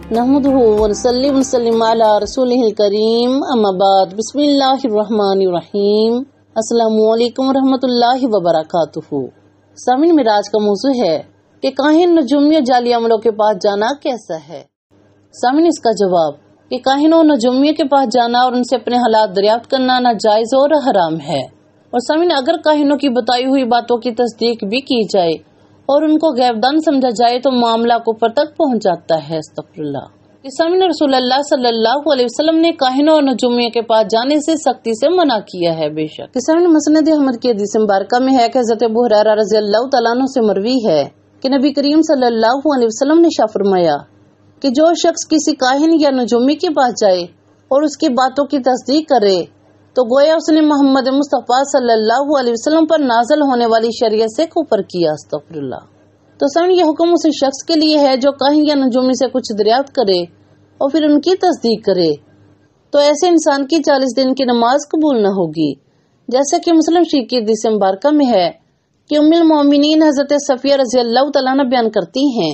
नहमदुहु व नसल्ली व नसल्लिम अला रसूलिहिल करीम अम्मा बाद बिस्मिल्लाहिर रहमानिर रहीम। अस्सलामु अलैकुम व रहमतुल्लाहि व बरकातुहू। सामिन मिराज का मौजू है कि काहिन नजूमी जाली अमलों के पास जाना कैसा है। सामिन इसका जवाब कि काहिनों नजूमियों के पास जाना और उनसे अपने हालात दरियाफ्त करना नाजायज और हराम है। और सामिन अगर काहिनों की बताई हुई बातों की तस्दीक भी की जाए और उनको गैबदान समझा जाए तो मामला कुफर तक पहुंच जाता है। अस्तगफिरुल्लाह। सामिन रसूलुल्लाह सल्लल्लाहु अलैहि वसल्लम ने काहिनों और नजूमियों के पास जाने से सख्ती से मना किया है। बेशक सामिन मसनद अहमद की हदीस मुबारका में है कि हज़रत अबू हुरैरा रज़ियल्लाहु तआला अन्हु से मरवी है कि नबी करीम सल्लल्लाहु अलैहि वसल्लम ने इरशाद फरमाया कि जो शख्स किसी काहिन या नजूमी के पास जाए और उसकी बातों की तस्दीक करे तो गोया उसने मोहम्मद मुस्तफा सल्लल्लाहु अलैहि वसल्लम पर नाज़िल होने वाली शरीयत से कुफर किया। अस्तगफिरुल्लाह। तो सामने यह हुक्म उस शख्स के लिए है जो काहिन या नजूमी से कुछ दरियाफ्त करे और फिर उनकी तस्दीक करे, तो ऐसे इंसान की 40 दिन की नमाज कबूल न होगी। जैसा कि मुस्लिम शरीफ की हदीस मुबारका में है कि उम्मुल मोमिनीन हज़रत सफिया रज़ियल्लाहु तआला अन्हा बयान करती हैं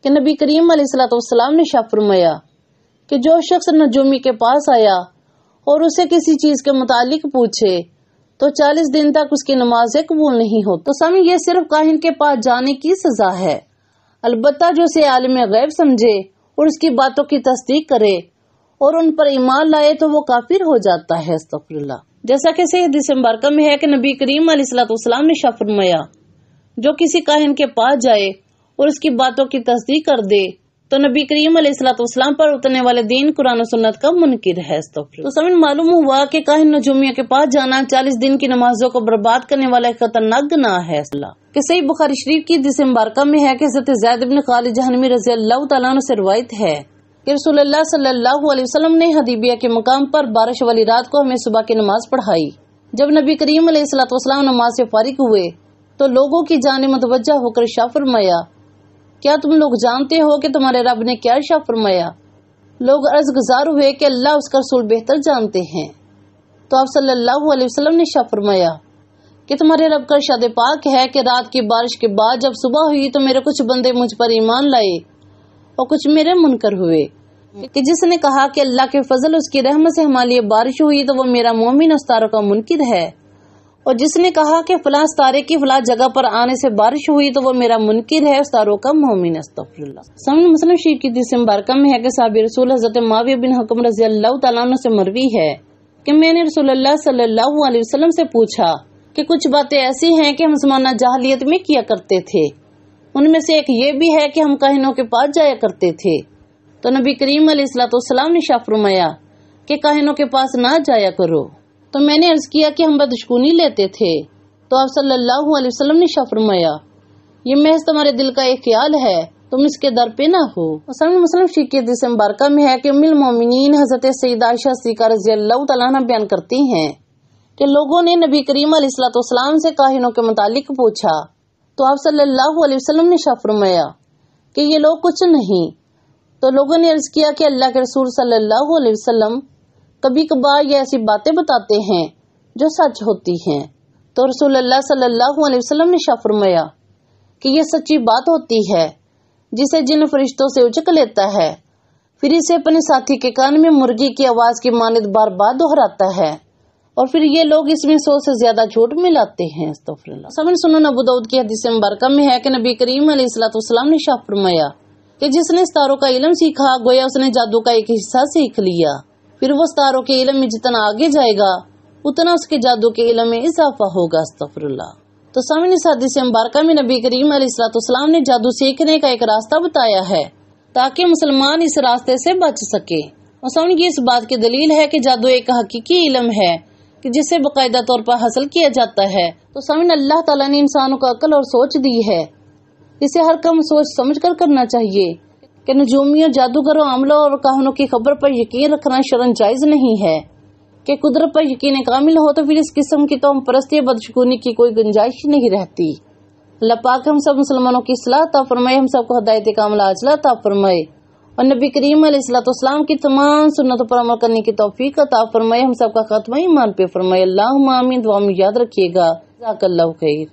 कि नबी करीम अलैहिस्सलातु वस्सलाम ने इरशाद फरमाया कि जो शख्स नजूमी के पास आया और उसे किसी चीज के मुतालिक पूछे तो 40 दिन तक उसकी नमाजें कबूल नहीं हो। तो सामने ये सिर्फ काहिन के पास जाने की सजा है। अलबत्ता जो उसे आलिम गैब समझे और उसकी बातों की तस्दीक करे और उन पर ईमान लाए तो वो काफिर हो जाता है। अस्तगफिरुल्लाह। जैसा कि सही हदीस मुबारका में है कि नबी करीम अलैहिस्सलातु वस्सलाम ने इरशाद फरमाया जो किसी काहिन के पास जाए और उसकी बातों की तस्दीक कर दे तो नबी करीम अलैहिस्सलातु वस्सलाम पर उतरने वाले दीन कुरान और सुन्नत का मुनकिर है। तो समझ मालूम हुआ कि काहिन नजूमियों के पास जाना 40 दिन की नमाजों को बर्बाद करने वाला एक खतरनाक गुनाह है। कि सही बुखारी शरीफ की हदीस मुबारका में है कि हज़रत ज़ैद इब्न खालिद जहनवी रज़ियल्लाहु तआला अन्हु से रिवायत है कि रसूलुल्लाह सल्लल्लाहु अलैहि वसल्लम ने हदीबिया के मकाम पर बारिश वाली रात को हमें सुबह की नमाज पढ़ाई। जब नबी करीम अलैहिस्सलातु वस्सलाम नमाज से फारिग हुए तो लोगों की जानिब मुतवज्जा होकर इरशाद फरमाया क्या तुम लोग जानते हो कि तुम्हारे रब ने क्या इरशाद फरमाया। लोग अर्ज गुजार हुए कि अल्लाह उसका रसूल बेहतर जानते हैं। तो आप सल्लल्लाहु अलैहि वसल्लम ने इरशाद फरमाया कि तुम्हारे रब का इरशाद पाक है कि रात की बारिश के बाद जब सुबह हुई तो मेरे कुछ बंदे मुझ पर ईमान लाए और कुछ मेरे मुनकर हुए। कि जिसने कहा कि अल्लाह के फजल उसकी रहमत से हमारे लिए बारिश हुई तो वो मेरा मोमिन उस्तारों का मुनकिर है, और जिसने कहा कि फलां तारे की फलां जगह पर आने से बारिश हुई तो वो मेरा मुनकिर है, उस्तारों का मोमिन। अस्तगफिरुल्लाह। सामने मुस्लिम शरीफ की हदीस मुबारका में है कि साहबी रसूल हज़रत मुआविया बिन हकम रज़ियल्लाहु तआला अन्हु से मरवी है कि मैंने रसूलुल्लाह सल्लल्लाहु अलैहि वसल्लम से पूछा कि कुछ बातें ऐसी हैं कि हम ज़माना जाहिलियत में किया करते थे, उनमें से एक ये भी है कि हम काहिनों के पास जाया करते थे। तो नबी करीम अलैहिस्सलातु वस्सलाम ने इरशाद फरमाया कि काहिनों के पास ना जाया करो। तो मैंने अर्ज किया कि हम बदशगुनी लेते थे। तो आप सल्लल्लाहु अलैहि वसल्लम ने इरशाद फरमाया ये महज तुम्हारे दिल का एक ख्याल है, तुम इसके दर पे ना हो। मुस्लिम शरीफ की हदीस मुबारका में है कि उम्मुल मोमिनीन हज़रत सैयदा आयशा सिद्दीक़ा रज़ियल्लाहु तआला अन्हा बयान करती हैं कि लोगों ने नबी करीम अलैहिस्सलातु वस्सलाम से काहिनों के मुतालिक पूछा तो आप सल्लल्लाहु अलैहि वसल्लम ने इरशाद फरमाया कि ये लोग कुछ नहीं। तो लोगों ने अर्ज किया कि अल्लाह के रसूल सल्लल्लाहु अलैहि वसल्लम कभी कभार ये ऐसी बातें बताते हैं जो सच होती हैं। तो रसूलुल्लाह सल्लल्लाहु अलैहि वसल्लम ने इरशाद फरमाया कि ये सच्ची बात होती है जिसे जिन फरिश्तों से उचक लेता है, फिर इसे अपने साथी के कान में मुर्गी की आवाज की मानिद बार बार दोहराता है और फिर ये लोग इसमें 100 से ज्यादा झूठ मिलाते हैं। अस्तगफिरुल्लाह। समझ सुनन अबू दाऊद की हदीस मुबारका में है कि नबी करीम अलैहिस्सलातु वस्सलाम ने इरशाद फरमाया कि जिसने सितारों का इल्म सीखा गोया उसने जादू का एक हिस्सा सीख लिया, फिर वो सितारों के इल्म में जितना आगे जाएगा उतना उसके जादू के इल्म में इजाफा होगा। अस्तगफिरुल्लाह। तो सामने इस हदीस मुबारका में नबी करीम अलैहिस्सलातु वस्सलाम ने जादू सीखने का एक रास्ता बताया है ताकि मुसलमान इस रास्ते से बच सके। और सामने की इस बात की दलील है कि जादू एक हकीकी इल्म है कि जिसे बाकायदा तौर पर हासिल किया जाता है। तो सामने अल्लाह ताला ने इंसानों को अक्ल और सोच दी है, इसे हर काम सोच समझ कर करना चाहिए। कि नजूमियों, जादूगरों, अमलों और काहिनों की खबर पर यकीन रखना शरन जायज नहीं है। कि कुदरत पर यकीन कामिल हो तो फिर इस किस्म की तौम परस्ती या बदशगुनी की कोई गुंजाइश नहीं रहती। अल्लाह पाक हम सब मुसलमानों की इस्लाह अता फरमाए, हम सबको हिदायत कामिला अजला अता फरमाए और नबी करीम अलैहिस्सलातु वस्सलाम की तमाम सुन्नतों पर अमल करने की तौफीक अता फरमाए, हम सबका खात्मा ईमान पे फरमाए। अल्लाहुम्मा आमीन। दुआ में याद रखिएगा। जज़ाकल्लाहु खैर।